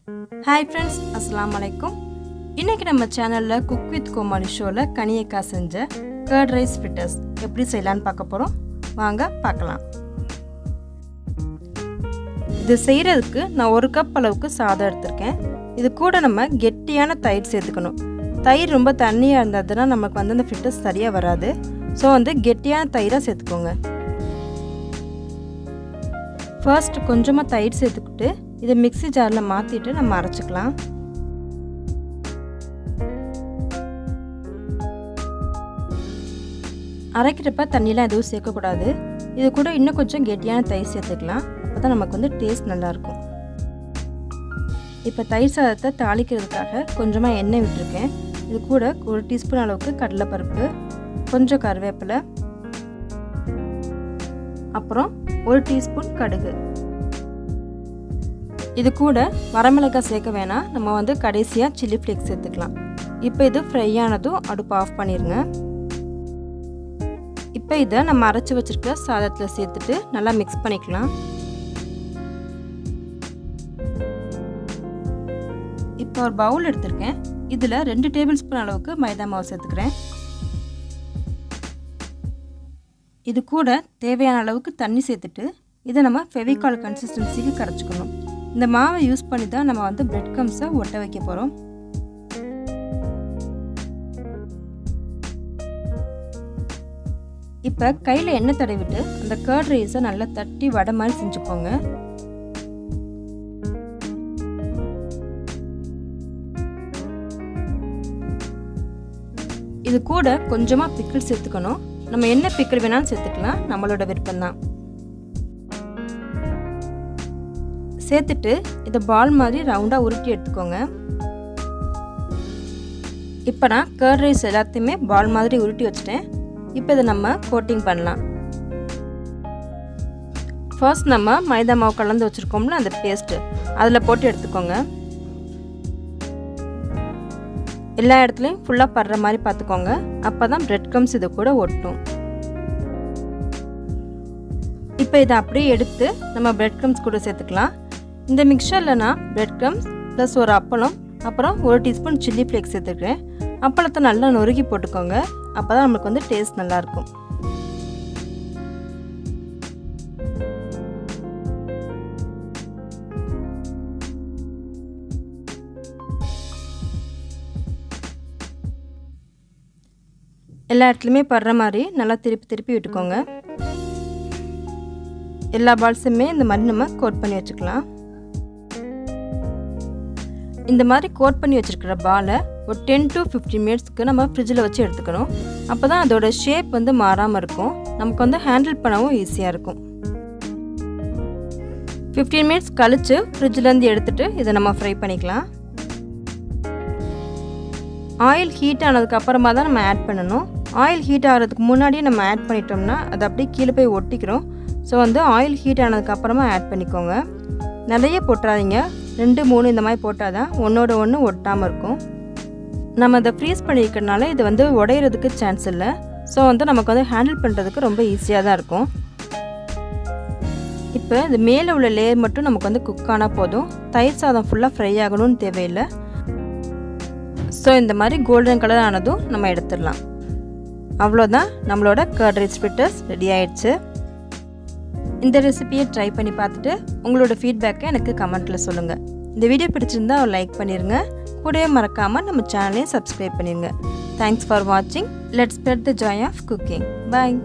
Hi friends, Assalamualaikum. இன்னைக்கு நம்ம சேனல்ல குக் வித் கோமாளி ஷோல கனியக்கா செஞ்ச கர்ட் ரைஸ் ஃப்ரிட்டர்ஸ் எப்படி செய்யலாம்னு பார்க்க போறோம். வாங்க பார்க்கலாம். இது செய்யிறதுக்கு நான் 1 கப் அளவுக்கு சாதம் எடுத்துர்க்கேன். இது கூட நம்ம கெட்டியான தயிர் சேர்த்துக்கணும். தயிர் ரொம்ப தண்ணியா இருந்ததுனா நமக்கு அந்த ஃப்ரிட்டர்ஸ் சரியா வராது. சோ கெட்டியான தயிரா சேர்த்துக்கோங்க. ஃபர்ஸ்ட் கொஞ்சமா தயிர் சேர்த்துக்கிட்டு இத மிக்ஸி ஜார்ல மாத்திட்டு நம்ம அரைச்சுக்கலாம். அரைக்கிறப்ப தண்ணிலாம் எதுவும் சேர்க்க கூடாது. இது கூட இன்னும் கொஞ்சம் கெட்டியான தயிர் சேர்த்துக்கலாம். அப்பதான் நமக்கு டேஸ்ட் நல்லா இருக்கும். இப்போ தயிர் சாதத்தை தாளிக்கிறதுக்காக கொஞ்சமா எண்ணெய் விட்டுருக்கேன். இது கூட 1 டீஸ்பூன் அளவுக்கு கடலை பருப்பு, கொஞ்சம் கறிவேப்பிலை, அப்புறம் 1 டீஸ்பூன் கடுகு. இது கூட வரமிளகாய் சேர்க்க வேணாம். நம்ம கடைசியா சில்லி ஃப்ளேக்ஸ் சேர்த்துக்கலாம். இப்போ இது ஃப்ரை ஆனதும் அடுப்பு ஆஃப் பண்ணிருங்க. இப்போ இத நம்ம அரைச்சு வச்சிருக்க சாதத்துல சேர்த்துட்டு நல்லா மிக்ஸ் பண்ணிக்கலாம். இப்போ ஒரு பவுல் எடுத்துர்க்கேன். இதுல 2 டேபிள்ஸ்பூன் அளவுக்கு மைதா மாவு சேர்த்துக்கிறேன். இது கூட தேவையான அளவுக்கு தண்ணி சேர்த்துட்டு இத நம்ம ஃபெவிகால் கன்சிஸ்டன்சிக்கு கரைச்சுக்கணும். இந்த மாவை யூஸ் பண்ணி தான் நம்ம பிரெட் க்ரம்ஸை ஒட்ட வைக்க போறோம். இப்போ கையில எண்ணெய் தடவிட்டு அந்த கர்ட் ரைஸை நல்லா தட்டி வடை மாதிரி செஞ்சுக்கோங்க. இது கூட கொஞ்சமா பிக்கிள் சேர்த்துக்கணும். நம்ம என்ன பிக்கிள் வேணாலும் சேர்த்துக்கலாம், நம்மளோட விருப்பம் தான். சேர்த்துட்டு இத பால் மாதிரி ரவுண்டா உருட்டி எடுத்துக்கோங்க. இப்போ நான் கர்ட் ரைஸ் எல்லாத்தையுமே பால் மாதிரி உருட்டி வச்சிட்டேன். இப்போ இத நம்ம கோட்டிங் பண்ணலாம். ஃபர்ஸ்ட் நம்ம மைதா மாவு கலந்து வச்சிருக்கோம்ல அந்த பேஸ்ட் அதுல போட்டு எடுத்துக்கோங்க. எல்லா இடத்துலயும் ஃபுல்லா படுற மாதிரி பாத்துக்கோங்க. அப்பதான் பிரெட் க்ரம்ஸ் இது கூட ஒட்டும். இப்போ இத அப்படியே எடுத்து நம்ம பிரெட் க்ரம்ஸ் கூட சேர்த்துக்கலாம். இந்த மிக்சர்ல நான் பிரெட் க்ரம்ஸ் ப்ளஸ் ஒரு அப்பளம், அப்புறம் 1 டீஸ்பூன் சில்லி ஃப்ளேக்ஸ் சேர்த்துக்கிறேன். அப்பளத்தை நல்லா நொறுக்கி போட்டுக்கோங்க. அப்பதான் நமக்கு டேஸ்ட் நல்லா இருக்கும். எல்லா இடத்துலயுமே படுற மாதிரி நல்லா திருப்பி விட்டுக்கோங்க. எல்லா பால்ஸுமே இந்த மாதிரி நம்ம கோட் பண்ணி வச்சுக்கலாம். இந்த மாதிரி கோட் பண்ணி வச்சிருக்கிற பாலை ஒரு 10 to 15 மினிட்ஸ்க்கு நம்ம ஃப்ரிட்ஜில் வச்சு எடுத்துக்கணும். அப்போதான் அதோட ஷேப் மாறாமல் இருக்கும். நமக்கு ஹேண்டில் பண்ணவும் ஈஸியாக இருக்கும். 15 மினிட்ஸ் கழிச்சு ஃப்ரிட்ஜிலேருந்து எடுத்துட்டு இதை நம்ம ஃப்ரை பண்ணிக்கலாம். ஆயில் ஹீட் ஆனதுக்கு அப்புறமா தான் நம்ம ஆட் பண்ணணும். ஆயில் ஹீட் ஆகிறதுக்கு முன்னாடியே நம்ம ஆட் பண்ணிட்டோம்னா அது அப்படியே கீழே போய் ஒட்டிக்கிறோம். ஸோ ஆயில் ஹீட் ஆனதுக்கு அப்புறமா ஆட் பண்ணிக்கோங்க. நிறைய போட்டுறாதீங்க, 2 3 இந்த மாதிரி போட்டால் தான் ஒன்றோட ஒன்று ஒட்டாமல் இருக்கும். நம்ம இதை ஃப்ரீஸ் பண்ணியிருக்கிறதுனால இது உடையிறதுக்கு சான்ஸ் இல்லை. ஸோ நமக்கு ஹேண்டில் பண்ணுறதுக்கு ரொம்ப ஈஸியாக தான் இருக்கும். இப்போ இது மேலே உள்ள லேயர் மட்டும் நமக்கு குக் ஆனால் போதும். தயிர் சாதம் ஃபுல்லாக ஃப்ரை ஆகணும்னு தேவையில்லை. ஸோ இந்த மாதிரி கோல்டன் கலர் ஆனதும் நம்ம எடுத்துடலாம். அவ்வளோதான், நம்மளோட கர்ட் ரைஸ் ஃப்ரிட்டர்ஸ் ரெடி ஆயிடுச்சு. இந்த ரெசிபியை ட்ரை பண்ணி பார்த்துட்டு உங்களோட ஃபீட்பேக்கை எனக்கு கமெண்ட்டில் சொல்லுங்கள். இந்த வீடியோ பிடிச்சிருந்தா ஒரு லைக் பண்ணிடுங்க. கூடவே மறக்காமல் நம்ம சேனலையும் சப்ஸ்கிரைப் பண்ணிடுங்க. தேங்க்ஸ் ஃபார் வாட்சிங். Let's spread the joy of cooking. Bye.